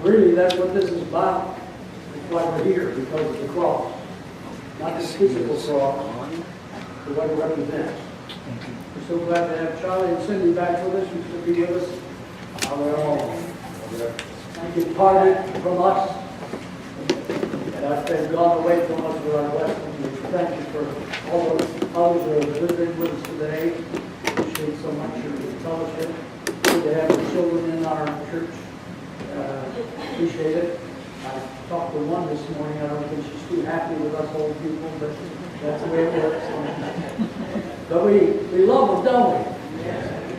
Really, that's what this is about. That's why we're here, because of the cross. Not the physical cross, but what it represents. We're so glad to have Charlie and Cindy back with us. You should be with us. They're all departed from us. And as they've gone away from us with our blessings, we thank you for all those others who are visiting with us today. Appreciate so much your fellowship. Good to have the children in our church. Appreciate it. I talked to one this morning. I don't think she's too happy with us old people, but that's the way it works. But we love them, don't we?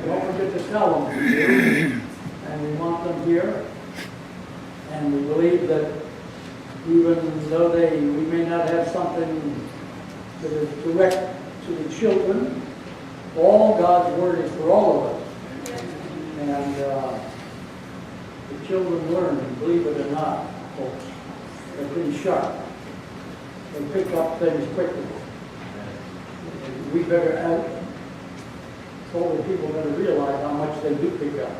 Don't forget to tell them. And we want them here. And we believe that even though we may not have something that is direct to the children, all God's Word is for all of us. And the children learn, believe it or not, folks. They're pretty sharp. They pick up things quickly. We better, older people better realize how much they do pick up.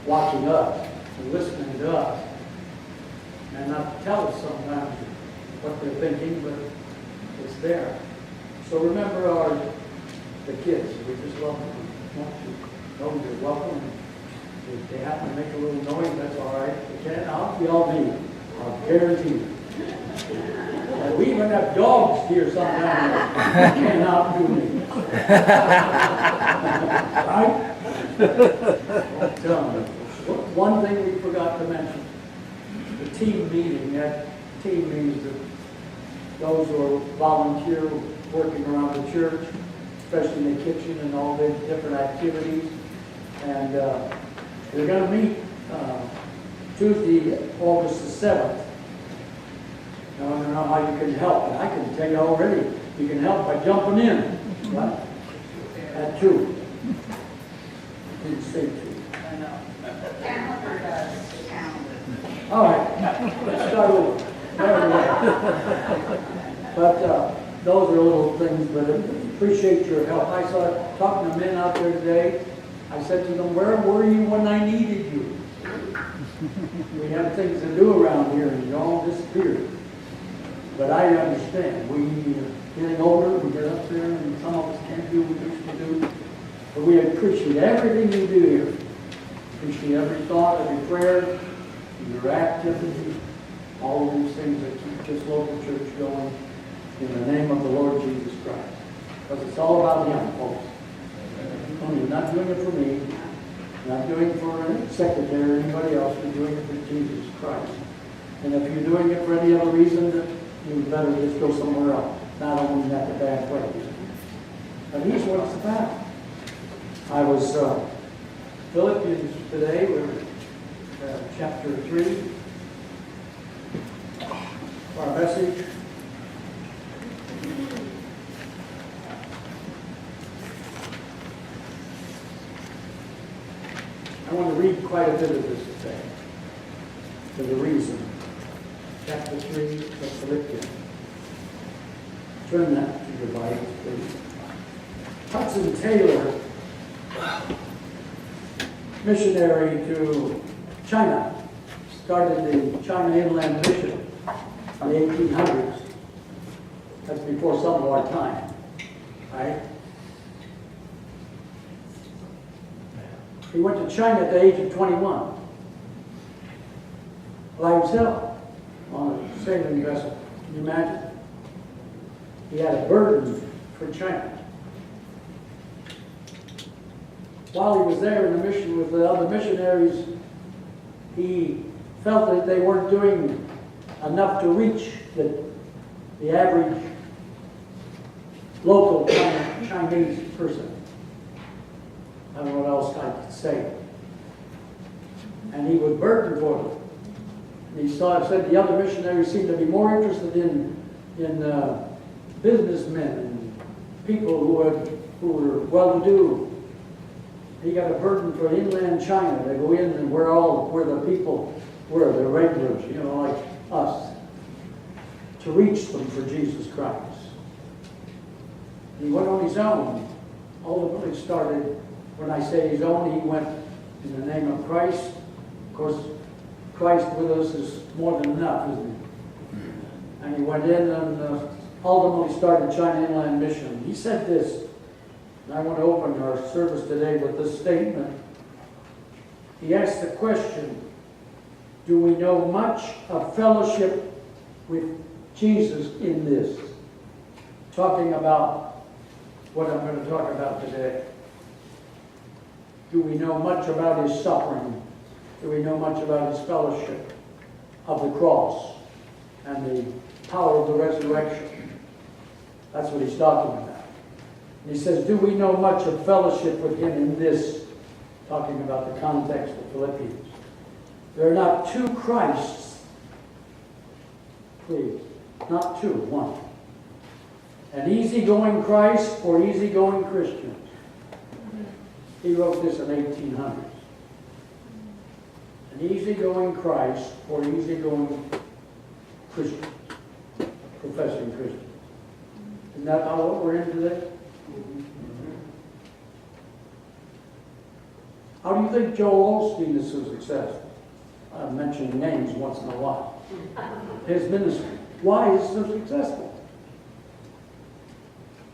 Watching us and listening to us. And not tell us sometimes what they're thinking, but it's there. So remember the kids. We just love them. We want you to know you're welcome. If they happen to make a little noise, that's all right. They can't out y'all me. I'll guarantee you. And we even have dogs here sometimes. They can't outdo me. Right? I'm telling you. One thing we forgot to mention. The team meeting. That team means that those who are volunteer working around the church, especially in the kitchen and all the different activities. And we're going to meet Tuesday, August the 7th. Now, I don't know how you can help, and I can tell you already, you can help by jumping in. Right? At 2. Didn't say 2. I know. Calendar does. The calendar. All right, let's start over. But those are little things, but I appreciate your help. I saw talking to men out there today. I said to them, where were you when I needed you? We have things to do around here and you all disappeared. But I understand. We getting older, we get up there and some of us can't do what we used to do. But we appreciate everything you do here. Appreciate every thought, every prayer, your activity, all of these things that keep this local church going in the name of the Lord Jesus Christ. Because it's all about Him, folks. You're not doing it for me, you're not doing it for a secretary or anybody else, you're doing it for Jesus Christ. And if you're doing it for any other reason, you better just go somewhere else. Not only that the bad way. But He's what it's about. I was Philippians today, we're chapter 3. Our message. I want to read quite a bit of this today. For the reason. Chapter 3 of Philippians. Turn that to your Bible, please. Hudson Taylor, missionary to China, started the China Inland Mission in the 1800s. That's before some of our time, right? He went to China at the age of 21 by himself on a sailing vessel. Can you imagine? He had a burden for China. While he was there in the mission with the other missionaries, he felt that they weren't doing enough to reach the average local Chinese person. I don't know what else I could say. And he was burdened for them. Said the other missionaries seemed to be more interested in businessmen and people who were well-to-do. He got a burden for inland China. They go in and where the people were, the regulars, like us, to reach them for Jesus Christ. He went on his own. Ultimately started, when I say his own, he went in the name of Christ. Of course, Christ with us is more than enough, isn't he? And he went in and ultimately started China Inland Mission. He said this, and I want to open our service today with this statement. He asked the question, do we know much of fellowship with Jesus in this? Talking about what I'm going to talk about today. Do we know much about his suffering? Do we know much about his fellowship of the cross and the power of the resurrection? That's what he's talking about. And he says, do we know much of fellowship with him in this? Talking about the context of Philippians. There are not two Christs. Please. Not two, one. An easygoing Christ or easygoing Christians. He wrote this in 1800s. An easygoing Christ or easygoing Christians. Professing Christians. Isn't that not what we're in today? How do you think Joel Osteen is so successful? I'm mentioning names once in a while. His ministry. Why is he so successful?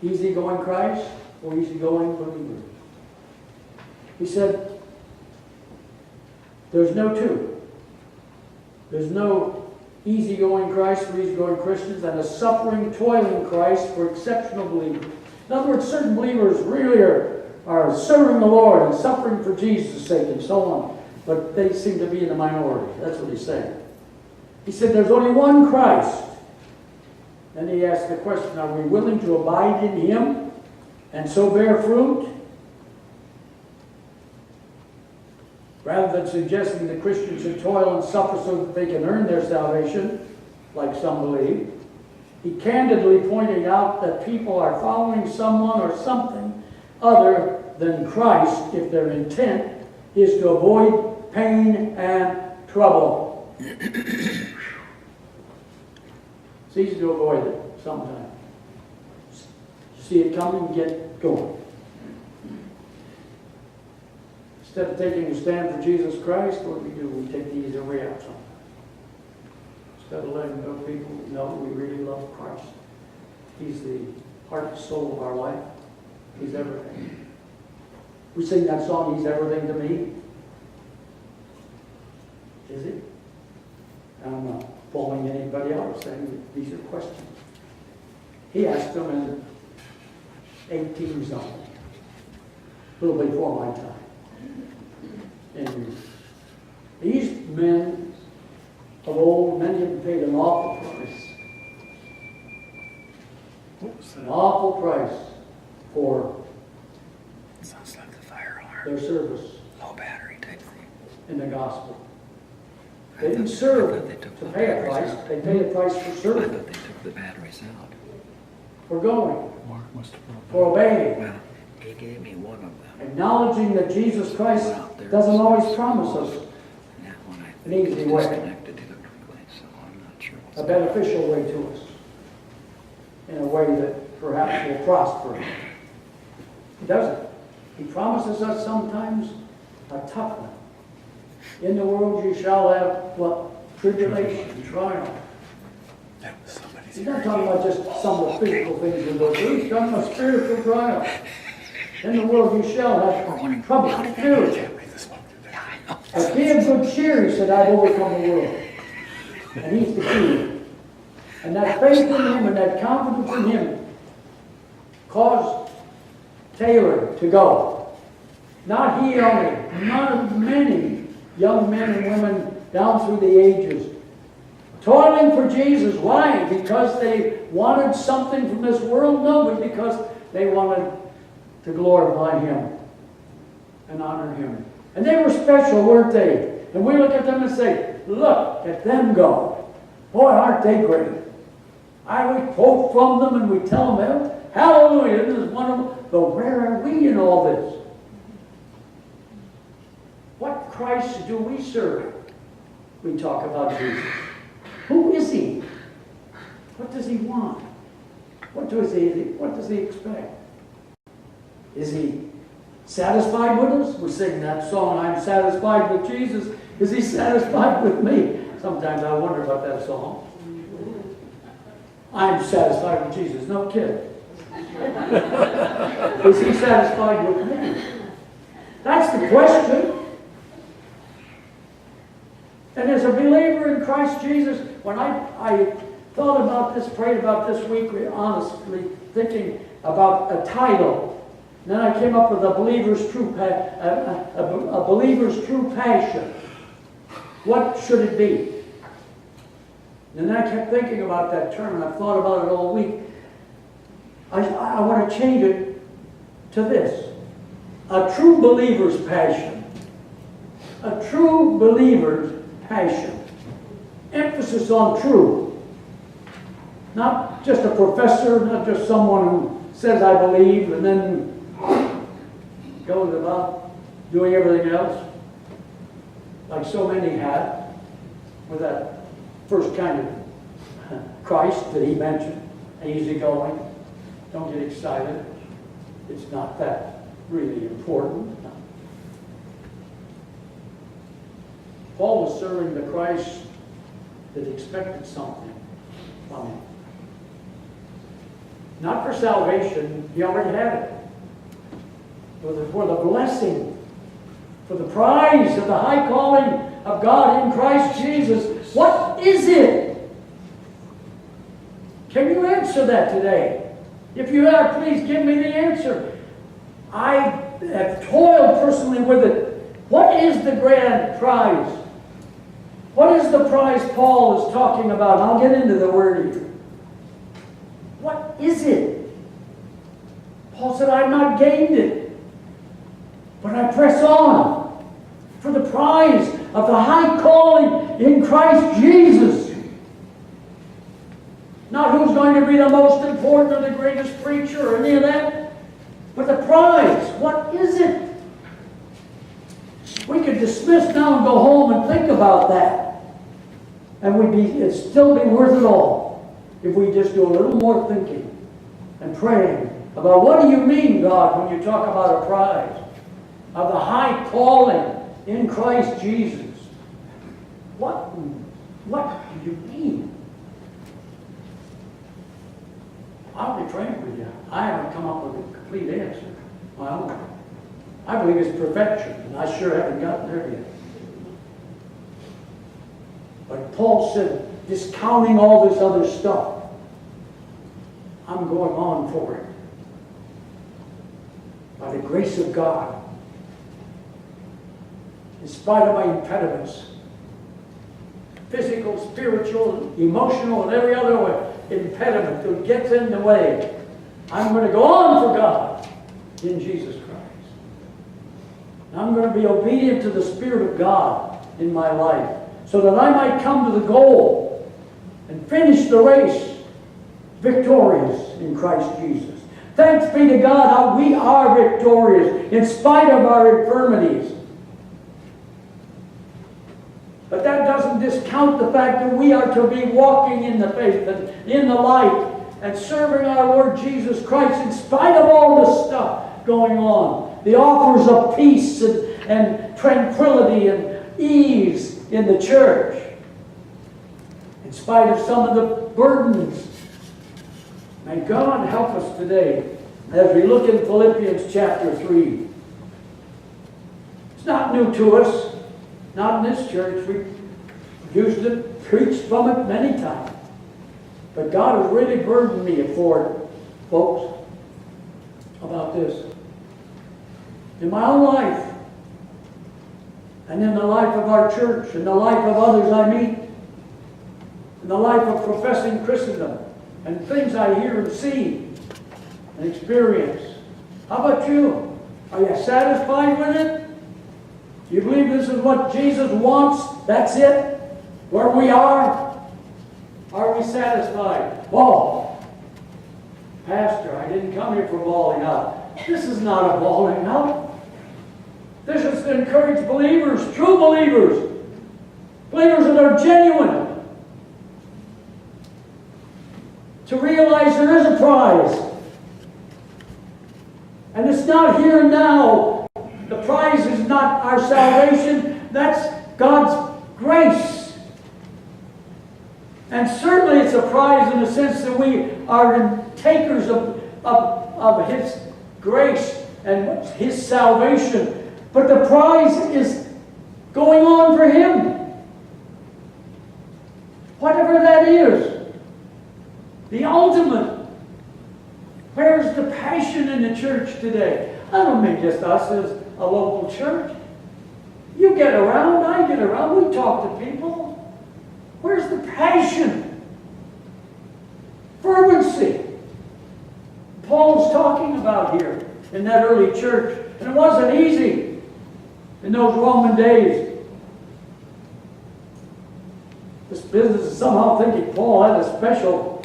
Easygoing Christ or easygoing believers? He said, there's no two. There's no easygoing Christ for easygoing Christians and a suffering, toiling Christ for exceptional believers. In other words, certain believers really are serving the Lord and suffering for Jesus' sake and so on. But they seem to be in the minority. That's what he's saying. He said there's only one Christ. Then he asked the question, are we willing to abide in him and so bear fruit? Rather than suggesting that Christians should toil and suffer so that they can earn their salvation, like some believe, he candidly pointed out that people are following someone or something other than Christ if their intent is to avoid pain and trouble. It's easy to avoid it sometimes. See it coming, get going. Instead of taking a stand for Jesus Christ, what do? We take the easy way out sometimes. Instead of letting go people know we really love Christ. He's the heart and soul of our life. He's everything. We sing that song, He's Everything to Me. Is he? I'm not following anybody else saying these are questions. He asked them in 18 something, a little before my time. And these men of old, many of them paid an awful price. An awful price for sounds like the fire alarm. their service Low battery type thing. in the gospel. They didn't serve to pay a price. They paid a price for I serving, thought they took the batteries out. for going, Mark must have brought for obeying, Well, he gave me one of them. acknowledging that Jesus Christ doesn't always promise us And that one I an think easy is way. disconnected electrically, so I'm not sure what's a beneficial way to us, in a way that perhaps will prosper. He doesn't. He promises us sometimes a tough one. In the world you shall have what? Tribulation, trial. that was somebody's He's not talking about just some of the physical things we go through. He's talking about spiritual trial. In the world you shall have trouble, spiritual. Breathe the smoke through there. But be of good cheer, he said, I've overcome the world. And he's the key. And that faith in him and that confidence in him caused Taylor to go. Not he only, not many young men and women down through the ages. Toiling for Jesus. Why? Because they wanted something from this world? No, but because they wanted to glorify him and honor him. And they were special, weren't they? And we look at them and say, look at them go. Boy, aren't they great. We quote from them and we tell them, hallelujah, this is one of them. But where are we in all this? What Christ do we serve? We talk about Jesus. Who is he? What does he want? What does he expect? Is he satisfied with us? We sing that song, I'm satisfied with Jesus. Is he satisfied with me? Sometimes I wonder about that song. I'm satisfied with Jesus. No kid. Is he satisfied with me? That's the question. And as a believer in Christ Jesus, when I thought about this, prayed about this week, honestly thinking about a title, and then I came up with a believer's true passion. What should it be? And then I kept thinking about that term, and I've thought about it all week. I want to change it to this: a true believer's passion. A true believer's passion. Emphasis on true. Not just a professor, not just someone who says I believe and then goes about doing everything else, like so many have, with that first kind of Christ that he mentioned, easygoing. Don't get excited. It's not that really important. Paul was serving the Christ that expected something from him. Not for salvation, he already had it. For the blessing, for the prize of the high calling of God in Christ Jesus. What is it? Can you answer that today? If you are, please give me the answer. I have toiled personally with it. What is the grand prize? What is the prize Paul is talking about? I'll get into the word here. What is it? Paul said, I've not gained it, but I press on for the prize of the high calling in Christ Jesus. Not who's going to be the most important or the greatest preacher or any of that, but the prize. What is it? We could dismiss now and go home and think about that. And it'd still be worth it all if we just do a little more thinking and praying about what do you mean, God, when you talk about a prize of the high calling in Christ Jesus. What do you mean? I'll be frank with you. I haven't come up with a complete answer. Well, I believe it's perfection, and I sure haven't gotten there yet. But Paul said, discounting all this other stuff, I'm going on for it. By the grace of God, in spite of my impediments, physical, spiritual, emotional, and every other way, impediment that gets in the way, I'm going to go on for God in Jesus Christ. I'm going to be obedient to the Spirit of God in my life so that I might come to the goal and finish the race victorious in Christ Jesus. Thanks be to God how we are victorious in spite of our infirmities. But that doesn't discount the fact that we are to be walking in the faith and in the light and serving our Lord Jesus Christ in spite of all this stuff going on. The offers of peace and tranquility and ease in the church. In spite of some of the burdens. May God help us today as we look in Philippians chapter 3. It's not new to us. Not in this church. We've used it, preached from it many times. But God has really burdened me for it, folks, about this. In my own life, and in the life of our church, in the life of others I meet, in the life of professing Christendom, and things I hear and see and experience. How about you? Are you satisfied with it? Do you believe this is what Jesus wants? That's it? Where we are? Are we satisfied? Oh, Pastor, I didn't come here for bawling out. This is not a bawling out. This is to encourage believers, true believers, believers that are genuine, to realize there is a prize. And it's not here and now. The prize is not our salvation. That's God's grace. And certainly it's a prize in the sense that we are takers of His grace and His salvation. But the prize is going on for Him. Whatever that is. The ultimate. Where's the passion in the church today? I don't mean just us as a local church. You get around, I get around, we talk to people. Where's the passion? Fervency. Paul's talking about here in that early church. And it wasn't easy in those Roman days. This business is somehow thinking Paul had a special,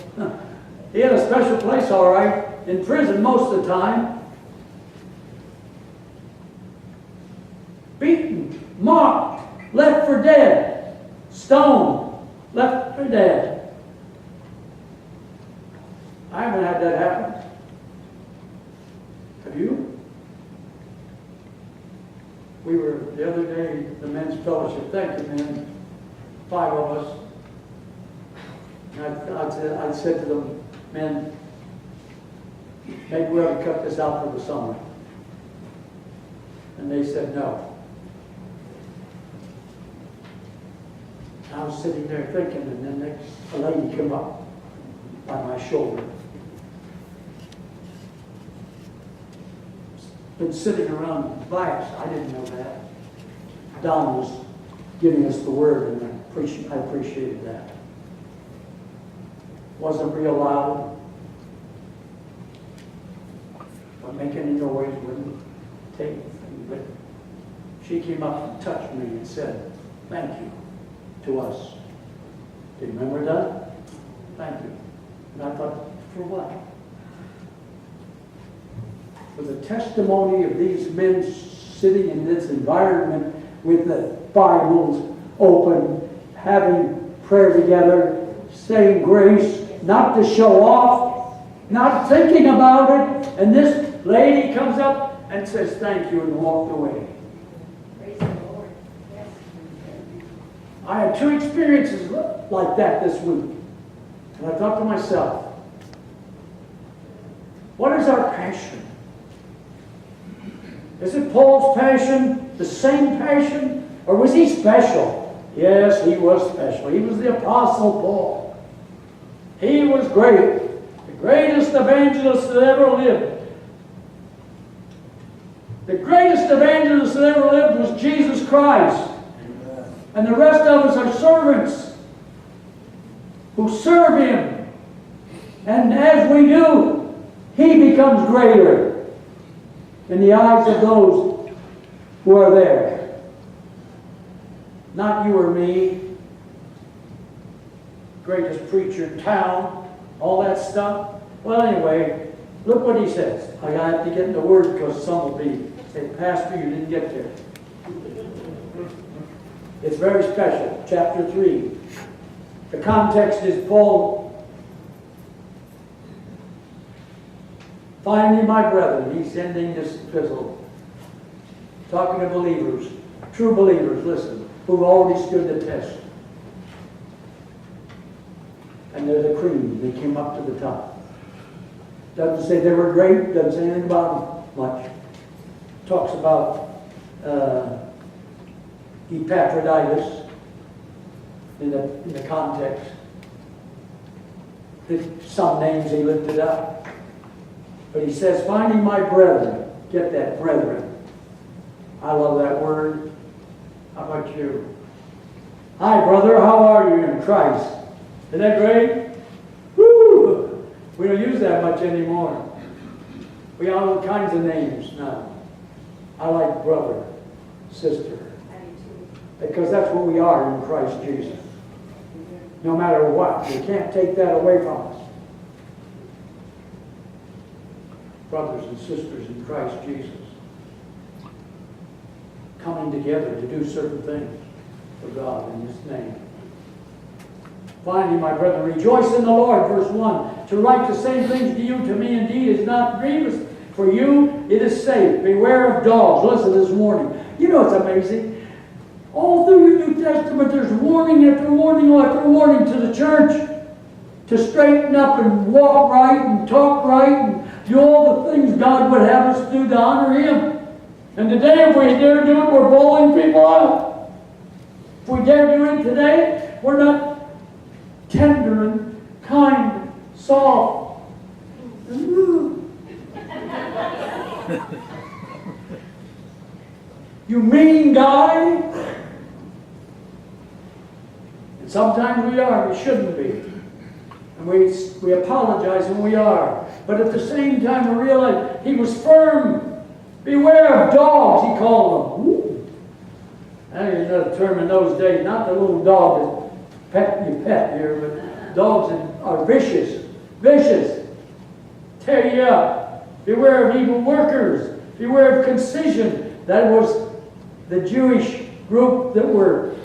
he had a special place, all right, in prison most of the time. Beaten, mocked, left for dead, stoned, left for dead. I haven't had that happen. Have you? We were, the other day, the men's fellowship, thank you, men, 5 of us. And I said to them, men, maybe we ought to cut this out for the summer. And they said no. I was sitting there thinking, and then a lady came up by my shoulder. Been sitting around by us. I didn't know that. Don was giving us the word, and I appreciated that. Wasn't real loud. Wasn't making any noise, wouldn't take anything. But she came up and touched me and said, "Thank you to us." Do you remember that? Thank you. And I thought, for what? For the testimony of these men sitting in this environment with the Bibles open, having prayer together, saying grace, not to show off, not thinking about it, and this lady comes up and says thank you and walked away. Praise the Lord. Yes. I had 2 experiences like that this week. And I thought to myself, what is our passion? Is it Paul's passion, the same passion, or was he special? Yes, he was special. He was the Apostle Paul. He was great. The greatest evangelist that ever lived. The greatest evangelist that ever lived was Jesus Christ. Amen. And the rest of us are servants who serve Him. And as we do, He becomes greater in the eyes of those who are there. Not you or me. Greatest preacher in town. All that stuff. Well, anyway, look what he says. I have to get in the Word because some will be say, "Pastor, you didn't get there." It's very special. Chapter 3. The context is Paul. Finally, my brethren, he's sending this epistle, talking to believers, true believers, listen, who've already stood the test. And they're the cream. They came up to the top. Doesn't say they were great, doesn't say anything about them much. Talks about Epaphroditus in the context. Some names he lifted up. But he says, finding my brethren. Get that, brethren. I love that word. How about you? Hi, brother. How are you in Christ? Isn't that great? Woo! We don't use that much anymore. We have all kinds of names now. I like brother, sister. Because that's what we are in Christ Jesus. No matter what. You can't take that away from us. Brothers and sisters in Christ Jesus. Coming together to do certain things for God in His name. Finally, my brethren, rejoice in the Lord, verse 1. To write the same things to you, to me indeed, is not grievous. For you, it is safe. Beware of dogs. Listen this morning. You know it's amazing. All through the New Testament, there's warning after warning after warning to the church to straighten up and walk right and talk right and do all the things God would have us do to honor Him. And today, if we dare do it, we're bowling people out. If we dare do it today, we're not tender and kind and soft. You mean guy? And sometimes we are, we shouldn't be. And we apologize when we are. But at the same time, we realize He was firm. Beware of dogs, He called them. Ooh. That is another term in those days. Not the little dog that you pet here, but dogs that are vicious. Vicious. Tear you up. Beware of evil workers. Beware of concision. That was the Jewish group that were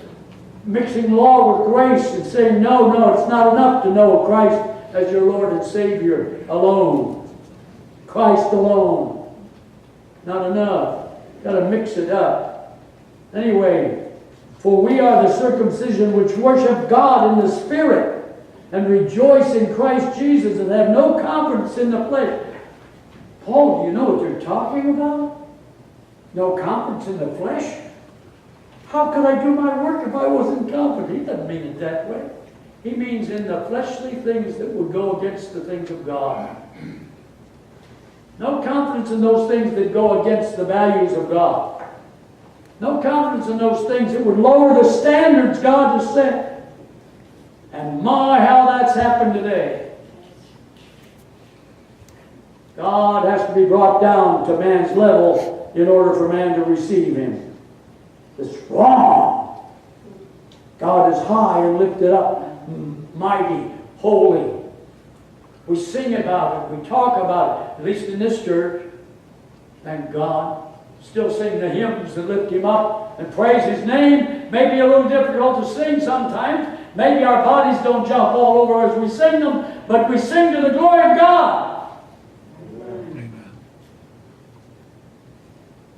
mixing law with grace and saying, no, it's not enough to know Christ as your Lord and Savior alone. Christ alone. Not enough. Got to mix it up. Anyway, for we are the circumcision which worship God in the Spirit and rejoice in Christ Jesus and have no confidence in the flesh. Paul, do you know what you're talking about? No confidence in the flesh? How could I do my work if I wasn't confident? He doesn't mean it that way. He means in the fleshly things that would go against the things of God. No confidence in those things that go against the values of God. No confidence in those things that would lower the standards God has set. And my, how that's happened today. God has to be brought down to man's level in order for man to receive Him. It's wrong. God is high and lifted up, mighty, holy. We sing about it. We talk about it. At least in this church. Thank God. Still sing the hymns that lift Him up and praise His name. Maybe a little difficult to sing sometimes. Maybe our bodies don't jump all over as we sing them. But we sing to the glory of God. Amen.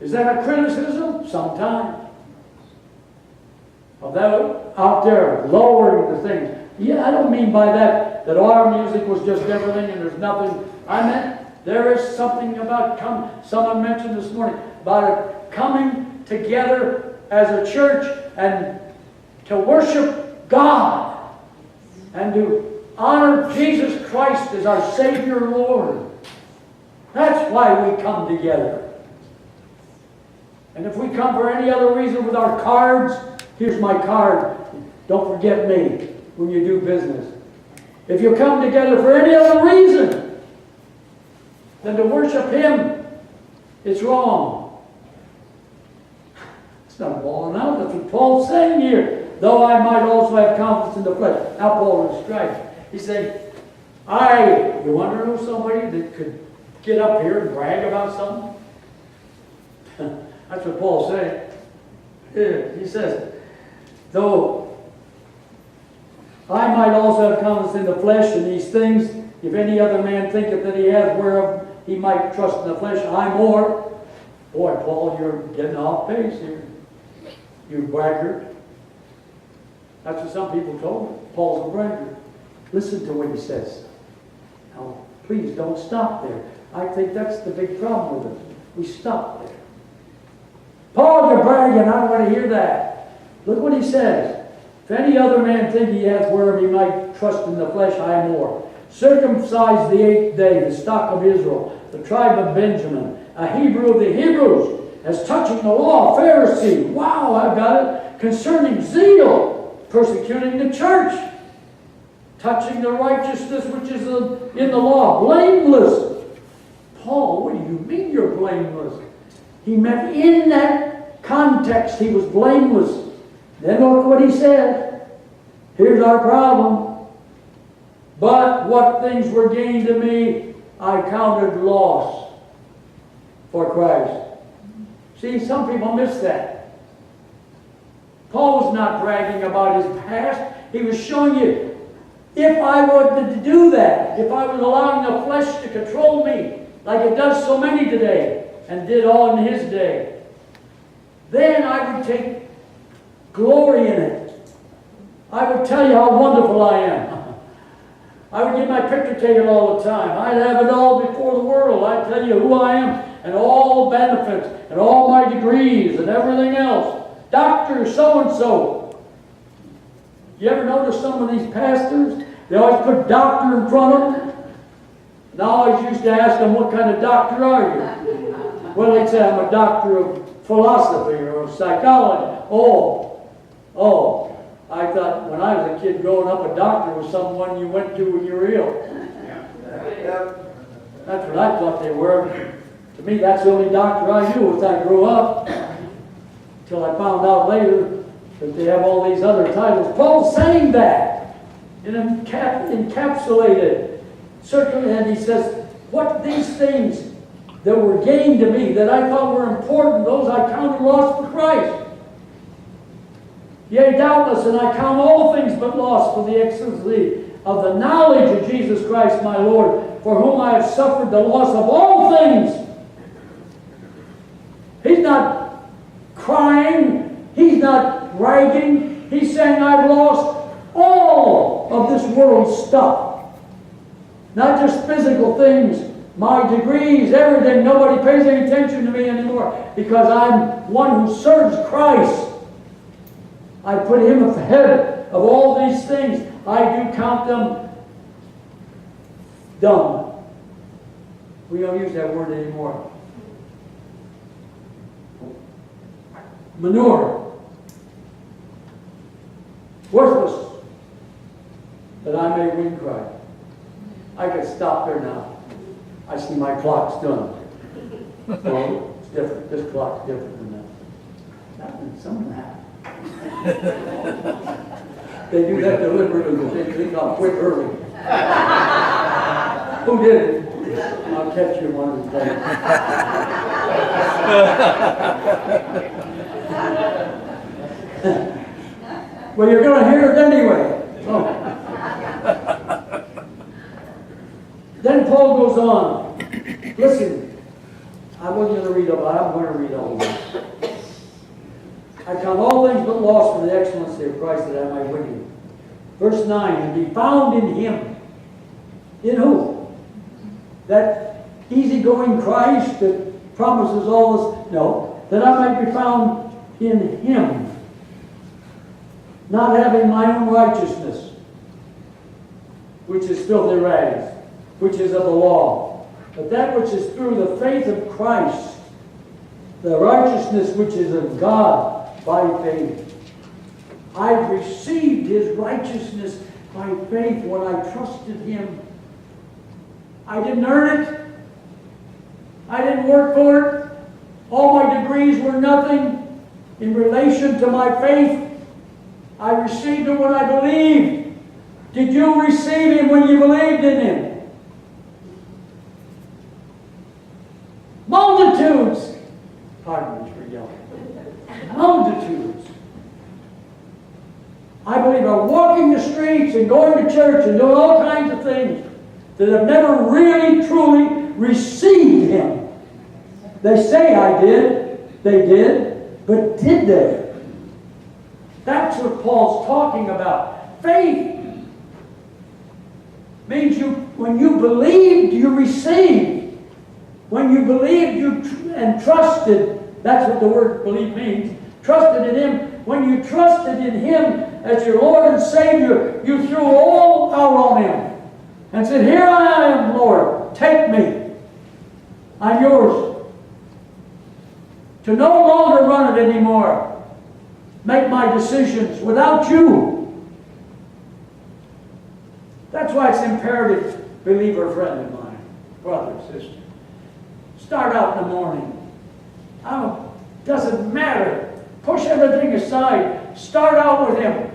Is that a criticism? Sometimes. Of that out there lowering the things. Yeah, I don't mean by that our music was just everything and there's nothing. I meant there is something about someone mentioned this morning about coming together as a church and to worship God and to honor Jesus Christ as our Savior and Lord. That's why we come together. And if we come for any other reason with our cards, here's my card. Don't forget me when you do business. If you come together for any other reason than to worship Him, it's wrong. It's not balling out. That's what Paul's saying here. Though I might also have confidence in the flesh. Now Paul is striking. He's saying, you want to know somebody that could get up here and brag about something? That's what Paul's saying. He says, though I might also have confidence in the flesh and these things, if any other man thinketh that he hath whereof he might trust in the flesh, I more. Boy, Paul, you're getting off pace here. You braggart. That's what some people told me. Paul's a braggart. Listen to what he says. Now, please don't stop there. I think that's the big problem with us. We stop there. Paul, you're bragging. I don't want to hear that. Look what he says. If any other man think he hath whereof he might trust in the flesh, I more. Circumcised the 8th day, the stock of Israel, the tribe of Benjamin, a Hebrew of the Hebrews, as touching the law, Pharisee. Wow, I've got it. Concerning zeal, persecuting the church, touching the righteousness which is in the law, blameless. Paul, what do you mean you're blameless? He meant in that context he was blameless. Then look what he said. Here's our problem. But what things were gained to me, I counted loss for Christ. See, some people miss that. Paul was not bragging about his past. He was showing you, if I were to do that, if I was allowing the flesh to control me, like it does so many today, and did all in his day, then I would take glory in it. I would tell you how wonderful I am. I would get my picture taken all the time. I'd have it all before the world. I'd tell you who I am and all the benefits and all my degrees and everything else. Doctor so-and-so. You ever notice some of these pastors? They always put doctor in front of them. And I always used to ask them, what kind of doctor are you? Well, they'd say, I'm a doctor of philosophy or of psychology. Oh. I thought when I was a kid growing up, a doctor was someone you went to when you were ill. That's what I thought they were. To me, that's the only doctor I knew as I grew up. Until I found out later that they have all these other titles. Paul's saying that in encapsulated, certainly, and he says, what these things that were gained to me, that I thought were important, those I counted lost for Christ. Yea, doubtless, and I count all things but loss for the excellency of the knowledge of Jesus Christ my Lord, for whom I have suffered the loss of all things. He's not crying. He's not bragging. He's saying, I've lost all of this world's stuff. Not just physical things, my degrees, everything. Nobody pays any attention to me anymore because I'm one who serves Christ. I put Him ahead of all these things. I do count them dumb. We don't use that word anymore. Manure. Worthless. That I may win Christ. I could stop there now. I see my clock's done. Well, it's different. This clock's different than that. Nothing, something happened. They do that deliberately because they think I'll quit early. Who did it? I'll catch you one of these days. Well, you're going to hear it anyway. Oh. Then Paul goes on. Listen, I wasn't going to read all, but I'm going to read all of this. I count all things but loss for the excellency of Christ that I might win Him. Verse 9, and be found in Him. In who? That easygoing Christ that promises all this? No. That I might be found in Him. Not having my own righteousness, which is filthy rags, which is of the law, but that which is through the faith of Christ, the righteousness which is of God by faith. I've received His righteousness by faith when I trusted Him. I didn't earn it. I didn't work for it. All my degrees were nothing in relation to my faith. I received it when I believed. Did you receive Him when you believed in Him? Multitudes. Pardon me for yelling. Multitudes. I believe are walking the streets and going to church and doing all kinds of things that have never really, truly received Him. They say I did. They did. But did they? That's what Paul's talking about. Faith means when you believed, you received. When you believed and trusted, that's what the word believe means. Trusted in Him. When you trusted in Him as your Lord and Savior, you threw all out on Him and said, here I am, Lord, take me. I'm yours. To no longer run it anymore. Make my decisions without you. That's why it's imperative, believer, friend of mine, brother, sister. Start out in the morning. Doesn't matter. Push everything aside. Start out with Him.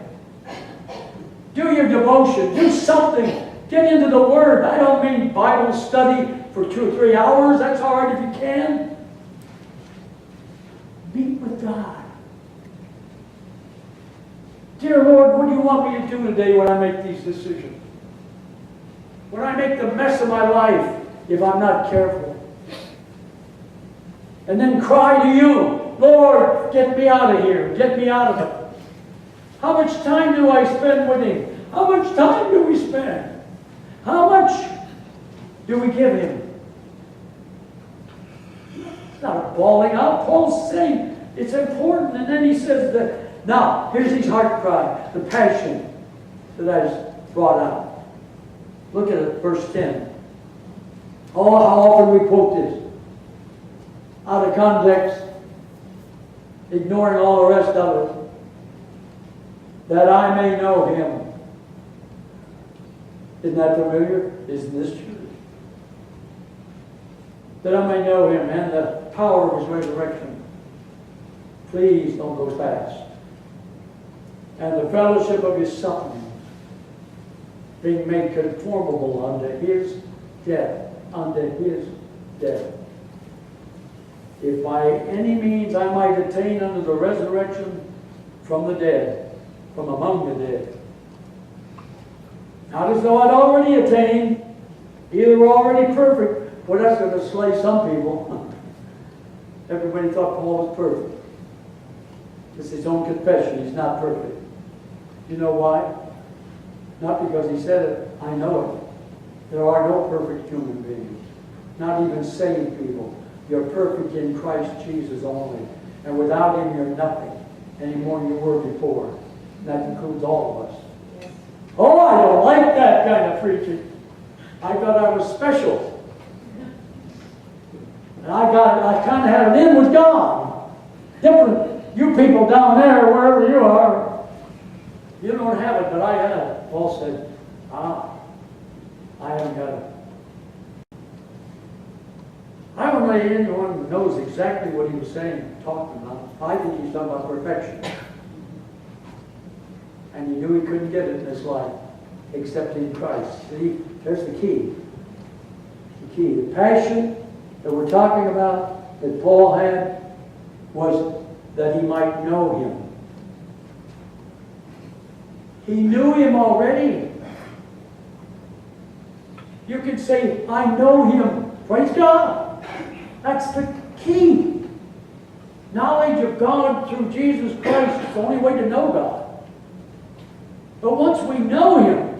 Do your devotion. Do something. Get into the Word. I don't mean Bible study for 2 or 3 hours. That's hard if you can. Meet with God. Dear Lord, what do you want me to do today when I make these decisions? When I make the mess of my life, if I'm not careful. And then cry to you, Lord, get me out of here. Get me out of it. How much time do I spend with Him? How much time do we spend? How much do we give Him? It's not a bawling out. Paul's saying it's important. And then he says that, now, here's his heart cry, the passion that is brought out. Look at it, verse 10. Oh, how often we quote this out of context, ignoring all the rest of it. That I may know Him. Isn't that familiar? Isn't this true? That I may know Him and the power of His resurrection. Please don't go fast. And the fellowship of His sufferings, being made conformable unto His death. Unto His death. If by any means I might attain unto the resurrection from the dead, from among the dead. Not as though I'd already attained, either we're already perfect. Well, that's going to slay some people. Everybody thought Paul was perfect. It's his own confession, he's not perfect. You know why? Not because he said it, I know it. There are no perfect human beings, not even saved people. You're perfect in Christ Jesus only. And without Him, you're nothing any more than you were before. And that includes all of us. Yes. Oh, I don't like that kind of preaching. I thought I was special. And I kind of had an in with God. Different, you people down there, wherever you are, you don't have it, but I have it. Paul said, I haven't got it. I don't know anyone who knows exactly what he was saying, talking about. I think he's talking about perfection. And he knew he couldn't get it in this life, except in Christ. See, there's the key. The key. The passion that we're talking about, that Paul had, was that he might know Him. He knew Him already. You can say, I know Him. Praise God. That's the key. Knowledge of God through Jesus Christ is the only way to know God. But once we know Him,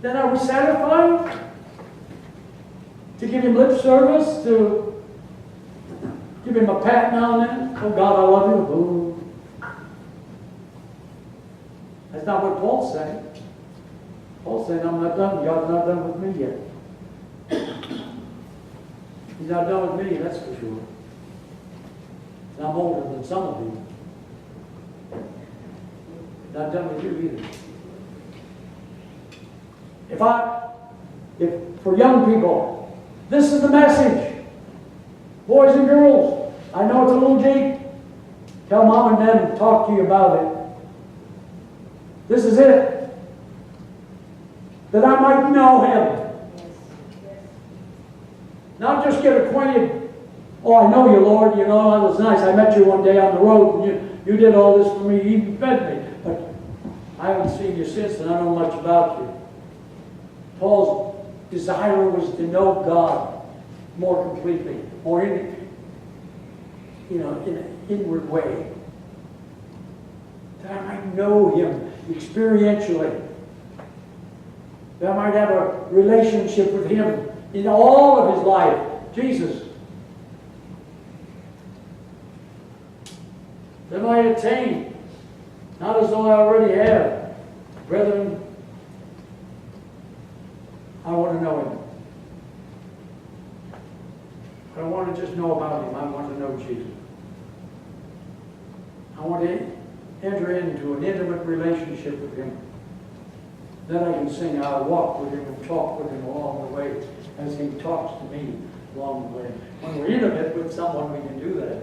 then are we satisfied to give Him lip service, to give Him a pat now and then? Oh God, I love You. Ooh. That's not what Paul's saying. Paul's saying, I'm not done. God's not done with me yet. He's not done with me, that's for sure. And I'm older than some of you. Not done with you either. If for young people, this is the message. Boys and girls, I know it's a little deep. Tell Mom and Dad to talk to you about it. This is it. That I might know Him. Not just get acquainted. Oh, I know You, Lord. You know, that was nice. I met You one day on the road, and you did all this for me. You even fed me. But I haven't seen You since, and I don't know much about You. Paul's desire was to know God more completely, more in an inward way. That I might know Him experientially. That I might have a relationship with Him in all of His life. Jesus. That I might attain, not as though I already have. Brethren, I want to know Him. I don't want to just know about Him. I want to know Jesus. I want to enter into an intimate relationship with Him. Then I can sing, I walk with Him and talk with Him along the way as He talks to me along the way. When we're intimate with someone, we can do that.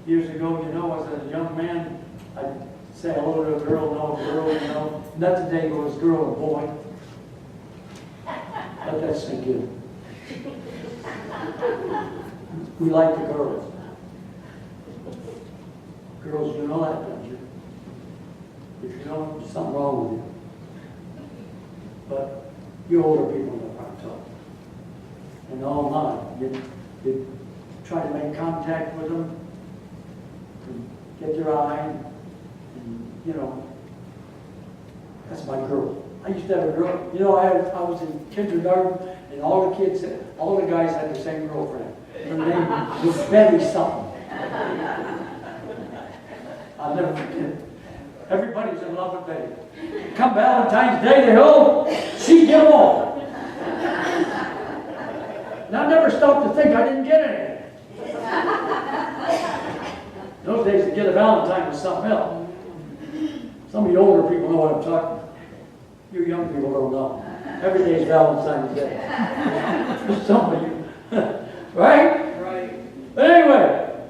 Years ago, as a young man, I'd say hello to a girl, not today it was girl and boy. Let that sink in. We like the girls. Girls, you know that, don't you? If you don't, there's something wrong with you. But you older people know what I'm talking. And all mine, you try to make contact with them, to get their eye, and, you know, that's my girl. I used to have a girl, you know, I was in kindergarten, and all the guys had the same girlfriend. Her name was Betty something. I'll never forget. Everybody's in love with Betty. Come Valentine's Day to Hill, she'd get them all. And I never stopped to think I didn't get any. Those days to get a Valentine was something else. Some of you older people know what I'm talking about. You young people don't know. Every day is Valentine's Day. Some of you. Right? Right. But anyway,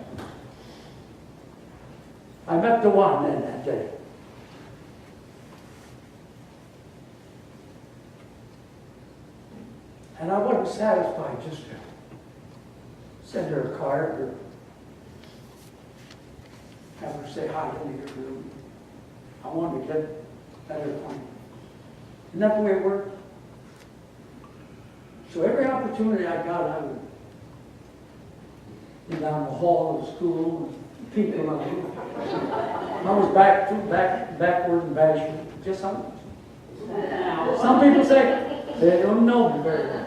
I met the one then that day. And I wasn't satisfied just to send her a card or have her say hi to me or room. I wanted to get better acquainted. Isn't that the way it worked? So every opportunity I got, I would be down the hall of the school and peek around. I was backward and bashful. Just some people say they don't know me very well.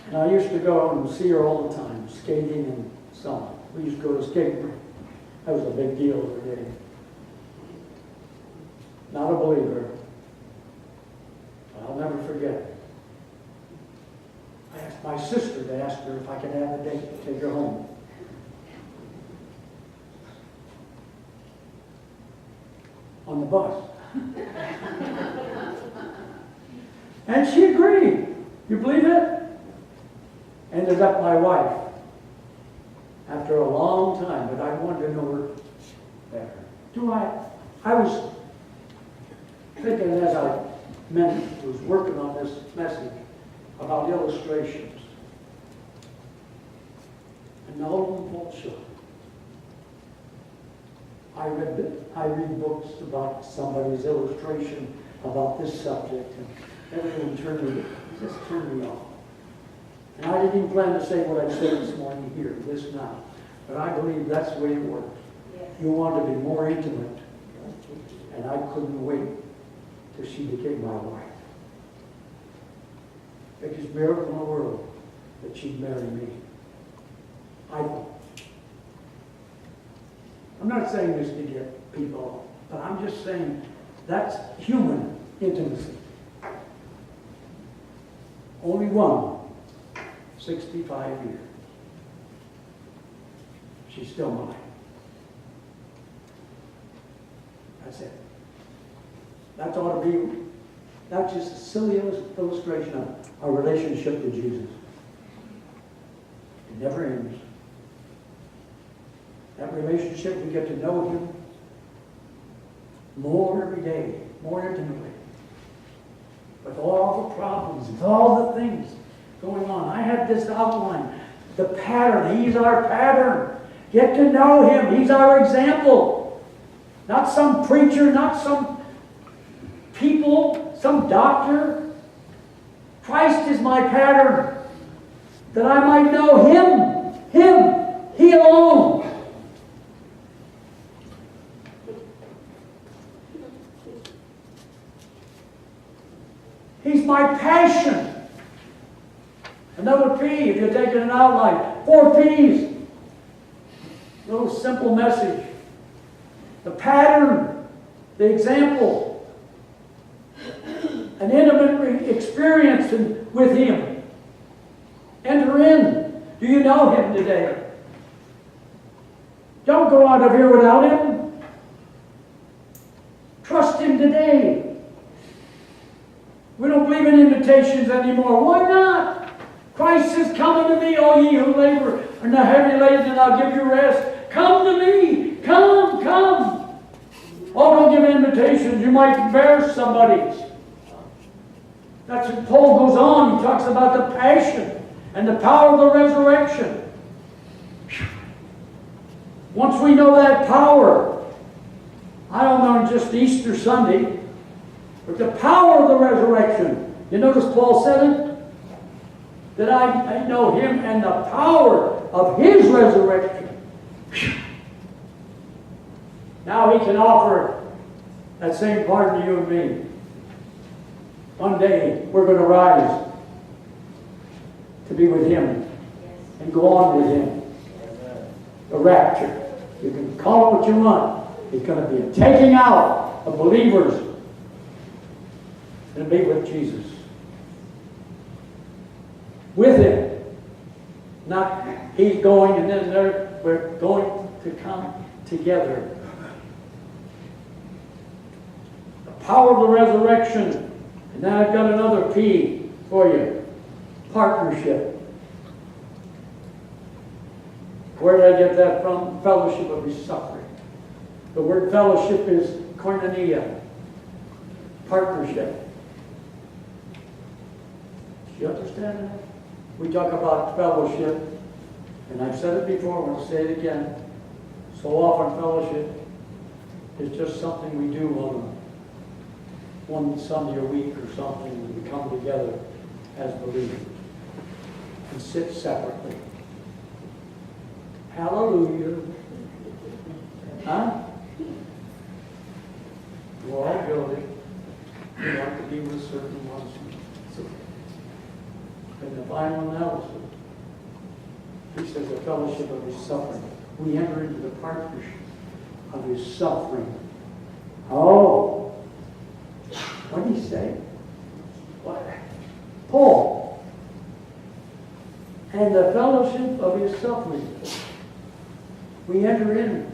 And I used to go and see her all the time, skating and so on. We used to go to skate rink. That was a big deal every day. Not a believer. I'll never forget it. I asked my sister to ask her if I could have a date to take her home. On the bus. And she agreed. You believe it? Ended up my wife. After a long time, but I wanted to know her better. I was thinking as I was working on this message about illustrations. And no bullshit. I read books about somebody's illustration about this subject, and everyone just turned me off. And I didn't even plan to say what I said this morning here, this now. But I believe that's the way it works. Yes. You want to be more intimate. And I couldn't wait till she became my wife. Biggest miracle in the world that she'd marry me. I thought. I'm not saying this to get people, but I'm just saying that's human intimacy. Only one, 65 years. She's still mine. That's it. That ought to be, that's just a silly illustration of our relationship with Jesus. It never ends. That relationship, we get to know Him more every day, more intimately. With all the problems, with all the things going on. I had this outline, the pattern. He's our pattern. Get to know Him. He's our example. Not some preacher, not some people, some doctor. Christ is my pattern. That I might know Him. Him. He alone. He's my passion. Another P, if you're taking an outline. 4 P's. Little simple message. The pattern. The example. An intimate experience with Him. Enter in. Do you know Him today? Don't go out of here without Him. Trust Him today. We don't believe in invitations anymore. Why not? Christ is coming to me, all ye who labor and are heavy laden, and I'll give you rest. Come to me. Come, come. Oh, don't give invitations. You might embarrass somebody. That's what Paul goes on. He talks about the passion and the power of the resurrection. Once we know that power, I don't know just Easter Sunday, but the power of the resurrection. You notice Paul said it? that I may know Him and the power of His resurrection. Now He can offer that same pardon to you and me. One day we're going to rise to be with Him and go on with Him. The rapture. You can call it what you want. It's going to be a taking out of believers and be with Jesus. With Him. Not He's going and then we're going to come together. The power of the resurrection. And now I've got another P for you. Partnership. Where did I get that from? Fellowship of His suffering. The word fellowship is koinonia. Partnership. Do you understand that? We talk about fellowship, and I've said it before, I'm going to say it again. So often fellowship is just something we do on one Sunday a week or something, and we come together as believers and sit separately. Hallelujah. Huh? We're all guilty. We want to be with certain ones. In the final analysis, He says the fellowship of His suffering. We enter into the partnership of His suffering. Oh. What did he say? What? Paul. And the fellowship of His suffering. We enter in.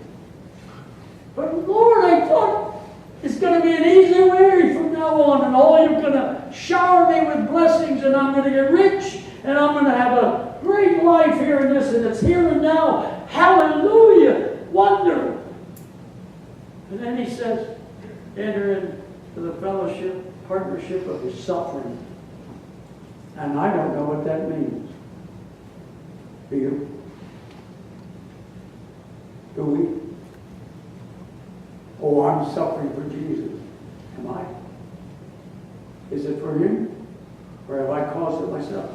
But Lord, I thought it's going to be an easy way from now on, and all You're going to shower me with blessings, and I'm going to get rich, and I'm going to have a great life here in this, and it's here and now. Hallelujah! Wonder! And then He says, enter into the fellowship, partnership of His suffering. And I don't know what that means. Do you? Do we? Oh, I'm suffering for Jesus. Am I? Is it for Him? Or have I caused it myself?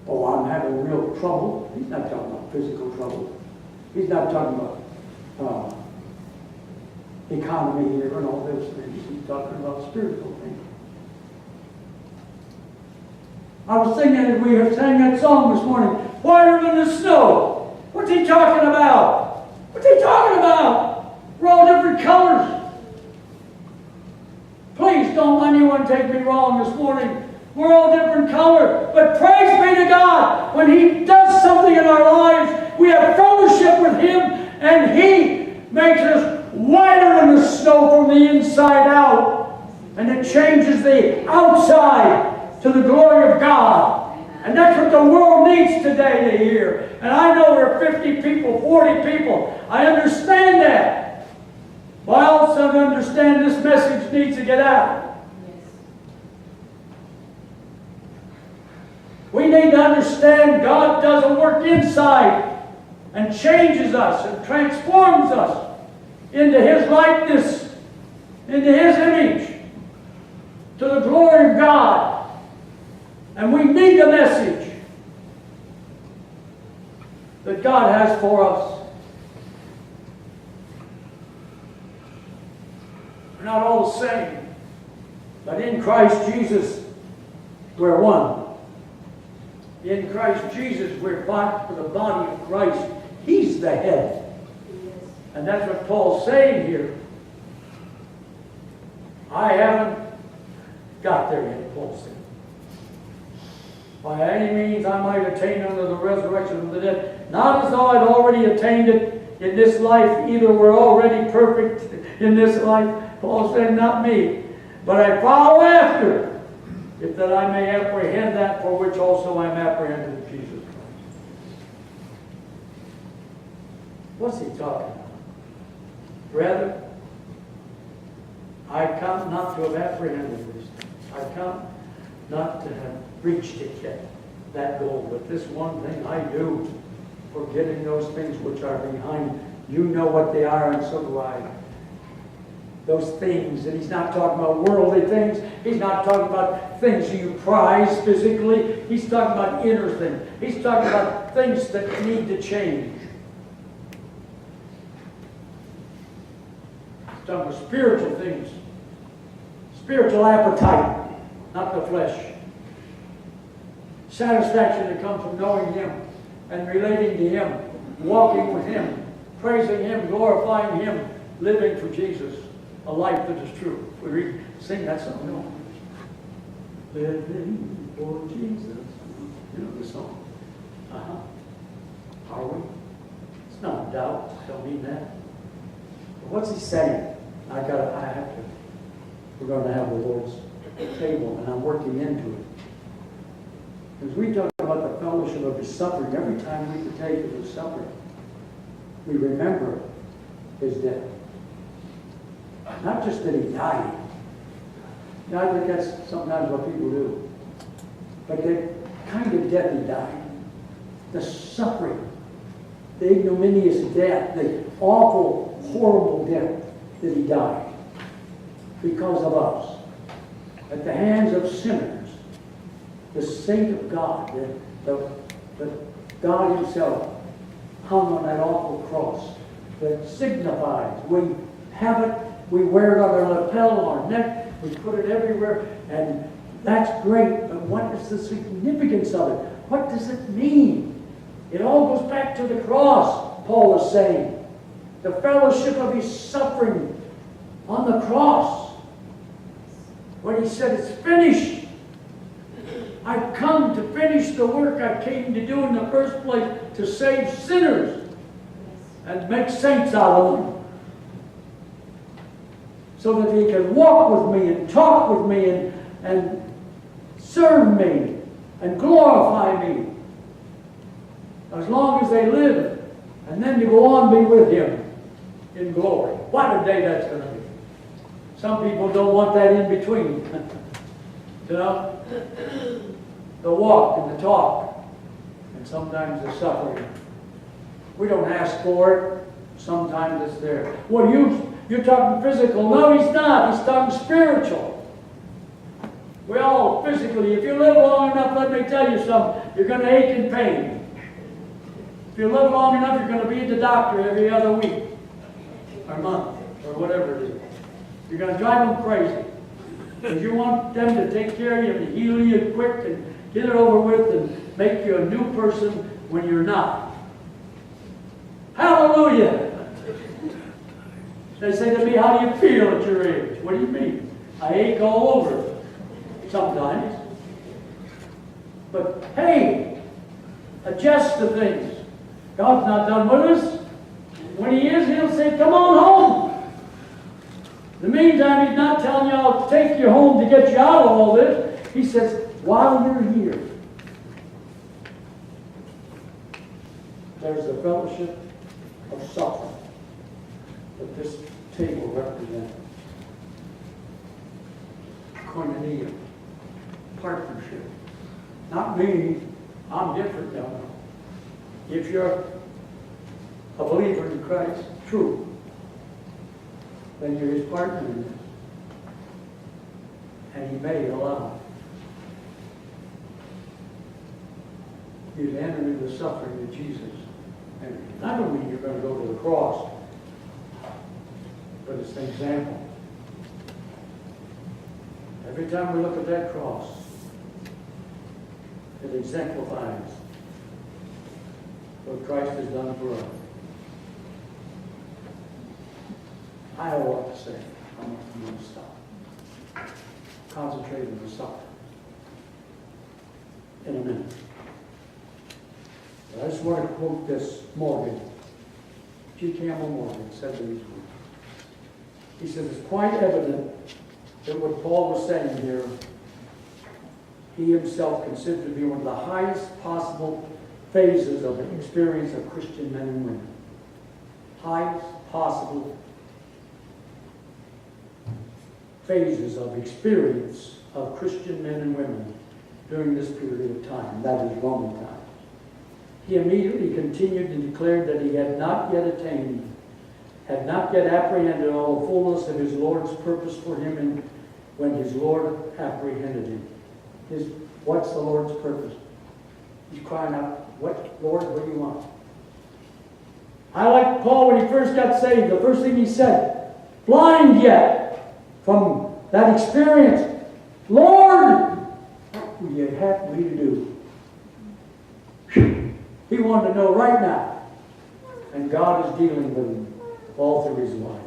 Oh, I'm having real trouble. He's not talking about physical trouble. He's not talking about economy here and all those things. He's talking about spiritual things. I was thinking as we were sang that song this morning, whiter than the snow. What's he talking about? What's he talking about? We're all different colors. Please don't let anyone take me wrong this morning. We're all different color. But praise be to God. When He does something in our lives, we have fellowship with Him, and He makes us whiter than the snow from the inside out. And it changes the outside to the glory of God. And that's what the world needs today to hear. And I know there are 50 people, 40 people. I understand that. But I also understand this message needs to get out. We need to understand God does a work inside and changes us and transforms us into His likeness, into His image, to the glory of God. And we need the message that God has for us. We're not all the same, but in Christ Jesus, we're one. In Christ Jesus, we're part of the body of Christ. He's the head. And that's what Paul's saying here. I haven't got there yet, Paul said. By any means I might attain unto the resurrection of the dead. Not as though I'd already attained it in this life. Either we're already perfect in this life. Paul said, not me. But I follow after, if that I may apprehend that for which also I am apprehended in Jesus Christ. What's he talking about? Brethren, I come not to have apprehended this. I come not to have reached it yet, that goal. But this one thing I do, forgetting those things which are behind. You know what they are, and so do I. those things. And he's not talking about worldly things. He's not talking about things you prize physically. He's talking about inner things. He's talking about things that need to change. He's talking about spiritual things. Spiritual appetite, not the flesh. Satisfaction that comes from knowing Him and relating to Him, walking with Him, praising Him, glorifying Him, living for Jesus, a life that is true. We sing that song, no? Living for Jesus. You know the song? Are we? It's not a doubt. I don't mean that. But what's he saying? I have to. We're going to have the Lord's table, and I'm working into it. Because we talk about the fellowship of His suffering. Every time we partake of His suffering, we remember His death. Not just that He died. I think that's sometimes what people do. But the kind of death He died. The suffering. The ignominious death. The awful, horrible death that He died. Because of us. At the hands of sinners. The saint of God. The God Himself hung on that awful cross. That signifies. We have it. We wear it on our lapel, on our neck. We put it everywhere. And that's great. But what is the significance of it? What does it mean? It all goes back to the cross, Paul is saying. The fellowship of His suffering on the cross. When He said, it's finished. I've come to finish the work I came to do in the first place, to save sinners and make saints out of them. So that He can walk with me and talk with me and serve me and glorify me. As long as they live. And then to go on be with Him in glory. What a day that's going to be. Some people don't want that in between. You know? The walk and the talk. And sometimes the suffering. We don't ask for it. Sometimes it's there. Well, you're talking physical. No, He's not. He's talking spiritual. We all physically, if you live long enough, let me tell you something, you're going to ache and pain. If you live long enough, you're going to be at the doctor every other week, or month, or whatever it is. You're going to drive them crazy. Because you want them to take care of you and heal you quick and get it over with and make you a new person when you're not. Hallelujah! They say to me, how do you feel at your age? What do you mean? I ache all over sometimes. But hey, adjust to things. God's not done with us. When He is, He'll say, come on home. In the meantime, He's not telling you, I'll take you home to get you out of all this. He says, while you're here, there's the fellowship of suffering that this table represents. Koinonia, partnership. Not me, I'm different now. If you're a believer in Christ, true, then you're His partner in this. And He may allow you to enter into the suffering of Jesus. And I don't mean you're going to go to the cross, but it's an example. Every time we look at that cross, it exemplifies what Christ has done for us. I have a lot to say. I'm going to stop. Concentrate on the suffering in a minute. But I just want to quote this Morgan. G. Campbell Morgan said these words. He says, it's quite evident that what Paul was saying here, he himself considered to be one of the highest possible phases of the experience of Christian men and women. Highest possible phases of experience of Christian men and women during this period of time, that is Roman time. He immediately continued and declared that he had not yet attained had not yet apprehended all the fullness of his Lord's purpose for him, and when his Lord apprehended him. What's the Lord's purpose? He's crying out, Lord, what do you want? I like Paul when he first got saved. The first thing he said, blind yet from that experience, Lord, what will you have me to do? Whew. He wanted to know right now. And God is dealing with him all through his life.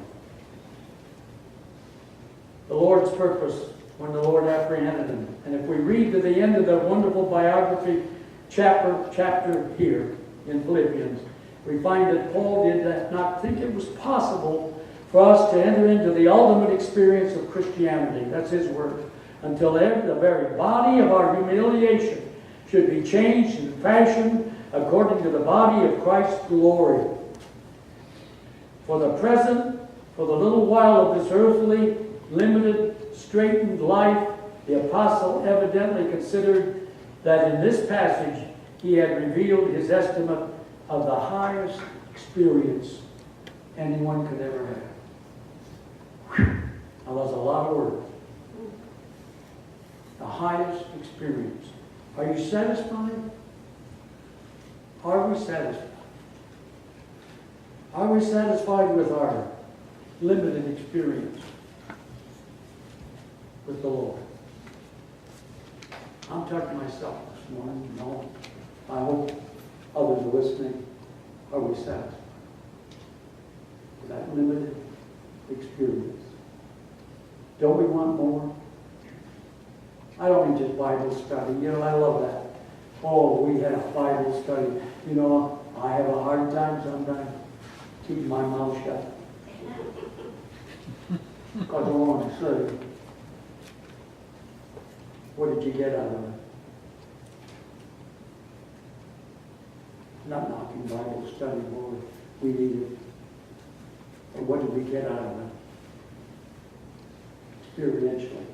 The Lord's purpose when the Lord apprehended him. And if we read to the end of the wonderful biography chapter here in Philippians, we find that Paul did not think it was possible for us to enter into the ultimate experience of Christianity. That's his word. Until the very body of our humiliation should be changed and fashioned according to the body of Christ's glory. For the present, for the little while of this earthly, limited, straitened life, the apostle evidently considered that in this passage he had revealed his estimate of the highest experience anyone could ever have. Whew. Now that's a lot of words. The highest experience. Are you satisfied? Are we satisfied? Are we satisfied with our limited experience with the Lord? I'm talking to myself this morning. No, I hope others are listening. Are we satisfied with that limited experience? Don't we want more? I don't mean just Bible study. You know, I love that. Oh, we have Bible study. You know, I have a hard time sometimes keeping my mouth shut. Because I want to say, what did you get out of it? Not knocking Bible study, Lord. We need it. But what did we get out of it? Experientially.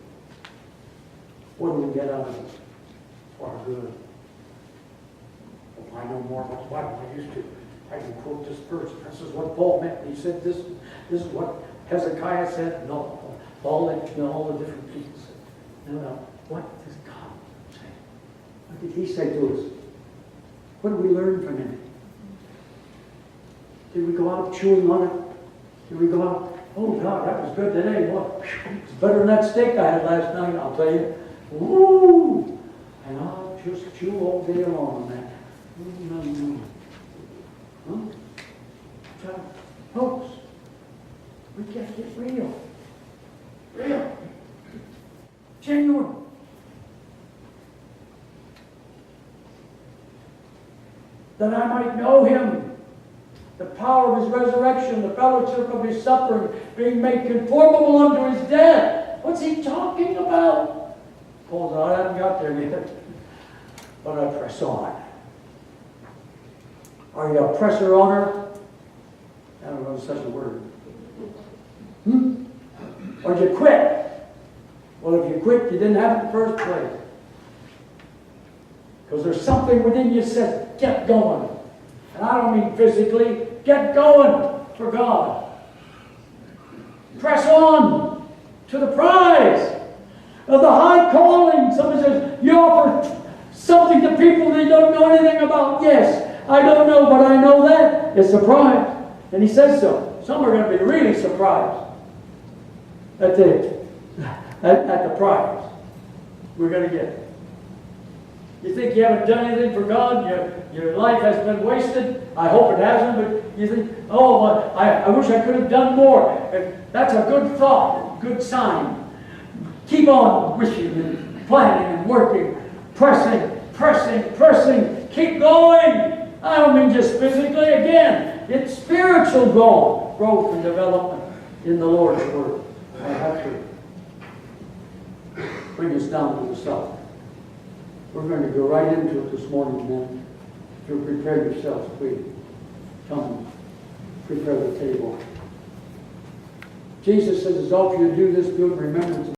What do we get out of it? For our good. Well, I know more about the Bible than I used to. I can quote this verse. This is what Paul meant. He said this is what Hezekiah said. No. All the different people said. No. What does God say? What did he say to us? What did we learn from him? Did we go out chewing on it? Did we go out, oh God, that was good today. What? It's better than that steak I had last night, I'll tell you. Woo! And I'll just chew all day long on that. Huh? Folks, we got to get real. Real. Genuine. That I might know him, the power of his resurrection, the fellowship of his suffering, being made conformable unto his death. What's he talking about? Paul said, I haven't got there yet, but I press on. Are you a presser oner? I don't know if such a word. Or did you quit? Well, if you quit, you didn't have it in the first place. Because there's something within you that says, get going. And I don't mean physically. Get going for God. Press on to the prize of the high calling. Somebody says, you offer something to people they don't know anything about. Yes, I don't know, but I know that. It's a prize. And he says so. Some are going to be really surprised at the prize we're going to get. You think you haven't done anything for God? Your life has been wasted? I hope it hasn't, but you think, oh, I wish I could have done more. And that's a good thought, a good sign. Keep on wishing and planning and working, pressing. Keep going. I don't mean just physically. Again, it's spiritual growth and development in the Lord's Word. I have to bring us down to the south. We're going to go right into it this morning, men. If you'll prepare yourselves, please. Come, prepare the table. Jesus says, as often you do this, do it in remembrance of